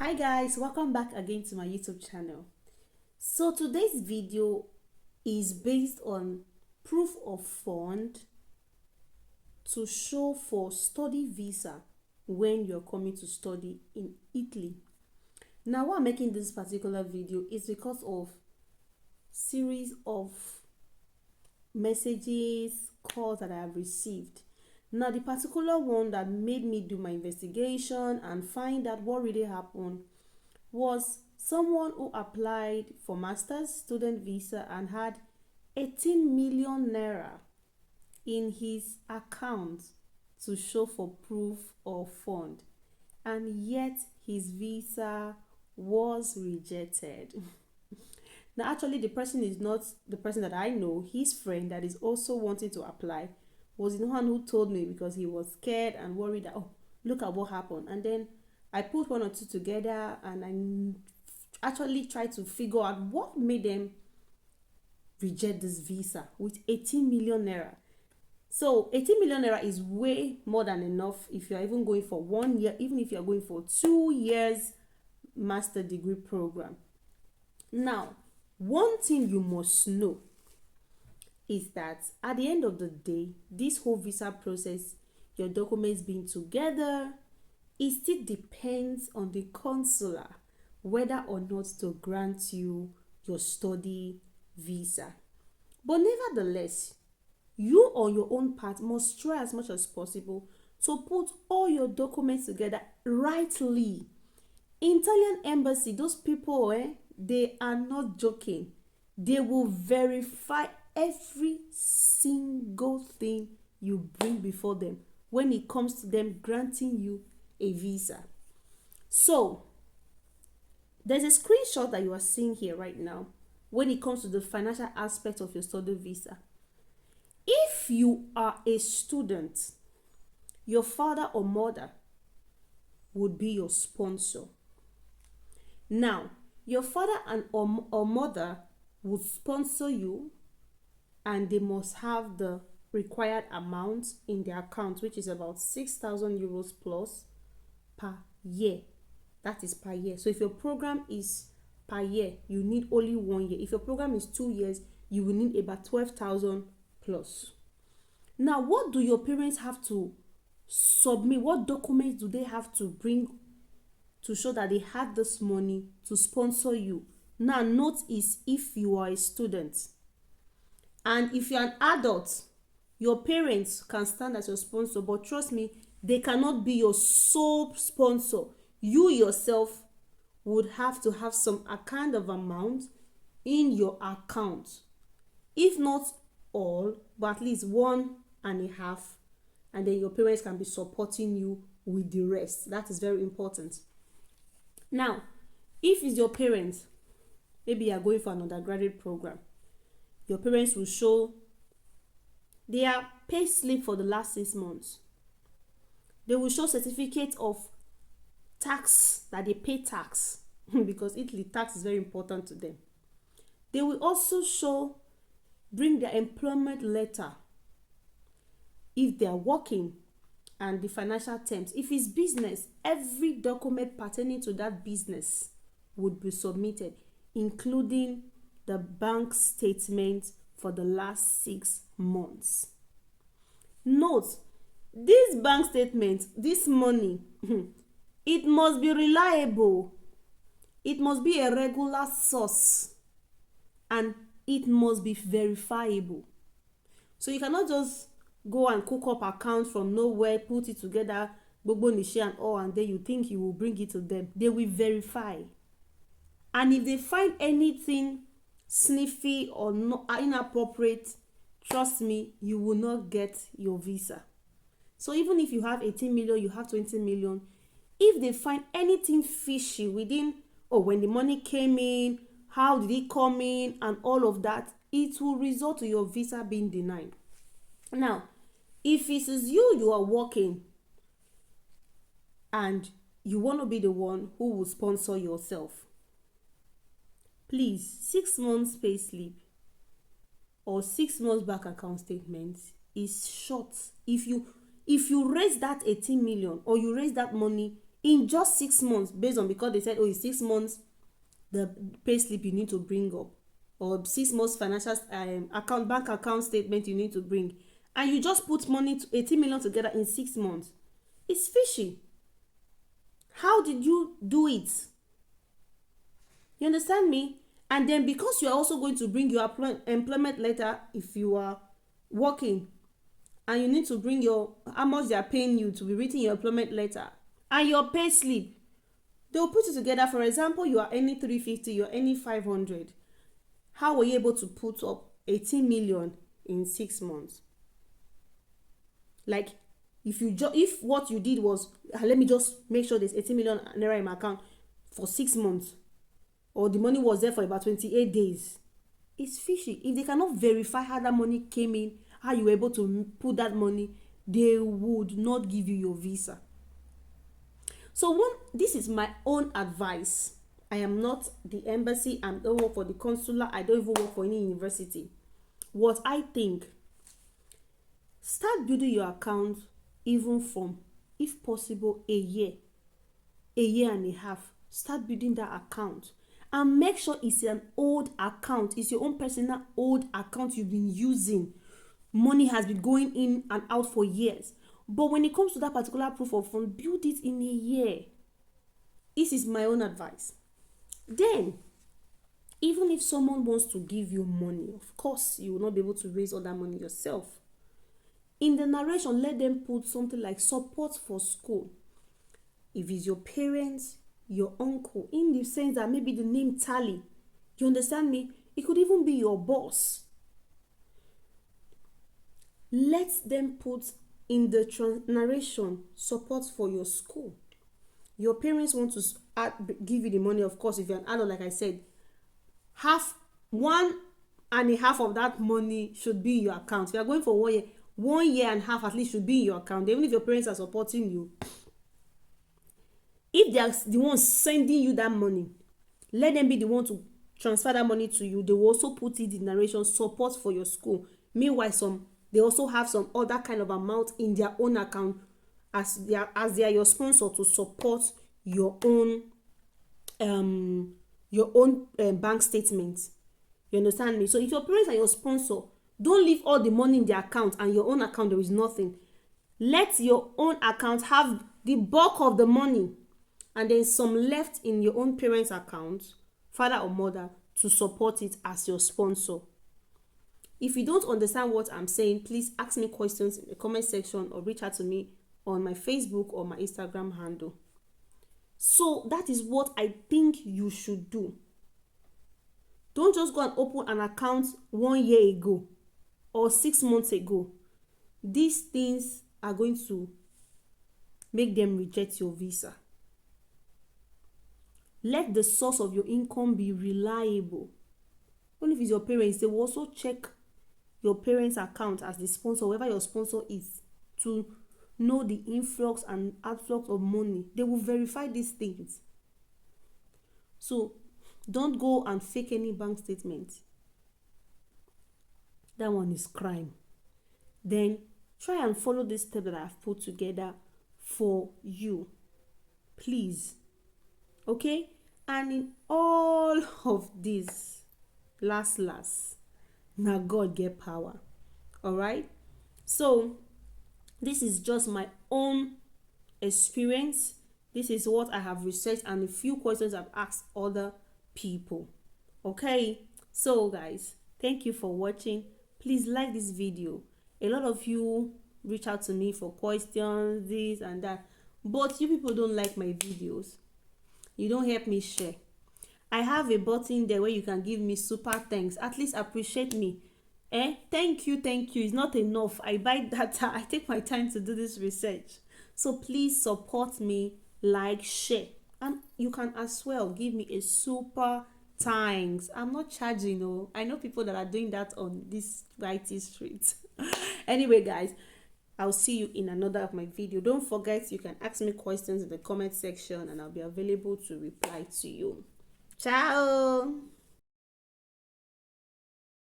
Hi guys, welcome back again to my YouTube channel. So today's video is based on proof of fund to show for study visa when you're coming to study in Italy. Now why I'm making this particular video is because of series of messages, calls that I have received. Now the particular one that made me do my investigation and find out what really happened was someone who applied for master's student visa and had 18 million naira in his account to show for proof of fund, and yet his visa was rejected. Now actually the person is not the person that I know. His friend that is also wanting to apply was the one who told me, because he was scared and worried that, oh, look at what happened. And then I put one or two together and I actually tried to figure out what made them reject this visa with 18 million naira. So 18 million naira is way more than enough if you're even going for 1 year, even if you're going for 2 years master degree program. Now, one thing you must know is that at the end of the day, this whole visa process, your documents being together, it still depends on the consular whether or not to grant you your study visa. But nevertheless, you on your own part must try as much as possible to put all your documents together rightly. In Italian embassy, those people, they are not joking. They will verify every single thing you bring before them when it comes to them granting you a visa. So there's a screenshot that you are seeing here right now when it comes to the financial aspect of your study visa. If you are a student, your father or mother would be your sponsor. Now, your father or mother would sponsor you, and they must have the required amount in their account, which is about 6,000 euros plus per year. That is per year. So if your program is per year, you need only 1 year. If your program is 2 years, you will need about 12,000 plus. Now, what do your parents have to submit? What documents do they have to bring to show that they had this money to sponsor you? Now, note is if you are a student. And if you're an adult, your parents can stand as your sponsor, but trust me, they cannot be your sole sponsor. You yourself would have to have some kind of amount in your account. If not all, but at least 1.5, and then your parents can be supporting you with the rest. That is very important. Now, if it's your parents, maybe you are going for an undergraduate program, your parents will show their pay slip for the last 6 months. They will show certificate of tax, that they pay tax because Italy tax is very important to them. They will also bring their employment letter if they are working, and the financial terms. If it's business, every document pertaining to that business would be submitted, including the bank statement for the last 6 months. Note, this bank statement, this money, it must be reliable. It must be a regular source, and it must be verifiable. So you cannot just go and cook up account from nowhere, put it together, gbogbo niche and all, and then you think you will bring it to them. They will verify. And if they find anything sniffy or not inappropriate, trust me, you will not get your visa. So even if you have 18 million, you have 20 million, if they find anything fishy within, when the money came in, how did it come in, and all of that, it will result to your visa being denied. Now, if it is you are working and you want to be the one who will sponsor yourself, please, 6 months pay slip or 6 months bank account statement is short. If you raise that 18 million or you raise that money in just 6 months, based on, because they said, oh, it's 6 months the pay slip you need to bring up, or 6 months financial bank account statement you need to bring, and you just put money to 18 million together in 6 months. It's fishy. How did you do it? You understand me? And then because you are also going to bring your employment letter if you are working, and you need to bring your how much they are paying you to be written in your employment letter, and your pay slip, they will put it together. For example, you are earning 350, you're earning 500. How were you able to put up 18 million in 6 months? Like, if what you did was, let me just make sure there's 18 million naira in my account for 6 months, or the money was there for about 28 days, it's fishy. If they cannot verify how that money came in, how you were able to put that money, they would not give you your visa. So this is my own advice. I am not the embassy, I don't work for the consular, I don't even work for any university. What I think, start building your account even from, if possible, a year and a half. Start building that account, and make sure it's an old account. It's your own personal old account you've been using. Money has been going in and out for years. But when it comes to that particular proof of fund, build it in a year. This is my own advice. Then, even if someone wants to give you money, of course, you will not be able to raise all that money yourself. In the narration, let them put something like support for school. If it's your parents, your uncle, in the sense that maybe the name tally. You understand me? It could even be your boss. Let them put in the narration support for your school. Your parents want to give you the money, of course. If you're an adult, like I said, 1.5 of that money should be in your account. If you're going for 1 year and a half at least should be in your account. Even if your parents are supporting you, if they are the ones sending you that money, let them be the one to transfer that money to you. They will also put it in narration, support for your school. Meanwhile, they also have some other kind of amount in their own account as they are your sponsor to support your own bank statements. You understand me? So if your parents are your sponsor, don't leave all the money in their account and your own account there is nothing. Let your own account have the bulk of the money, and then some left in your own parents' account, father or mother, to support it as your sponsor. If you don't understand what I'm saying, please ask me questions in the comment section or reach out to me on my Facebook or my Instagram handle. So that is what I think you should do. Don't just go and open an account 1 year ago or 6 months ago. These things are going to make them reject your visa. Let the source of your income be reliable. Even if it's your parents, they will also check your parents' account as the sponsor, whoever your sponsor is, to know the influx and outflux of money. They will verify these things. So don't go and fake any bank statement. That one is crime. Then try and follow this step that I've put together for you, please. Okay? And in all of this, last, now God get power. All right? So this is just my own experience. This is what I have researched and a few questions I've asked other people. Okay? So guys, thank you for watching. Please like this video. A lot of you reach out to me for questions, this and that, but you people don't like my videos. You don't help me share. I have a button there where you can give me super thanks. At least appreciate me. Thank you. It's not enough. I buy data. I take my time to do this research. So please support me, like, share. And you can as well give me a super thanks. I'm not charging, no. I know people that are doing that on this IT street. Anyway, guys, I'll see you in another of my video. Don't forget, you can ask me questions in the comment section and I'll be available to reply to you. Ciao.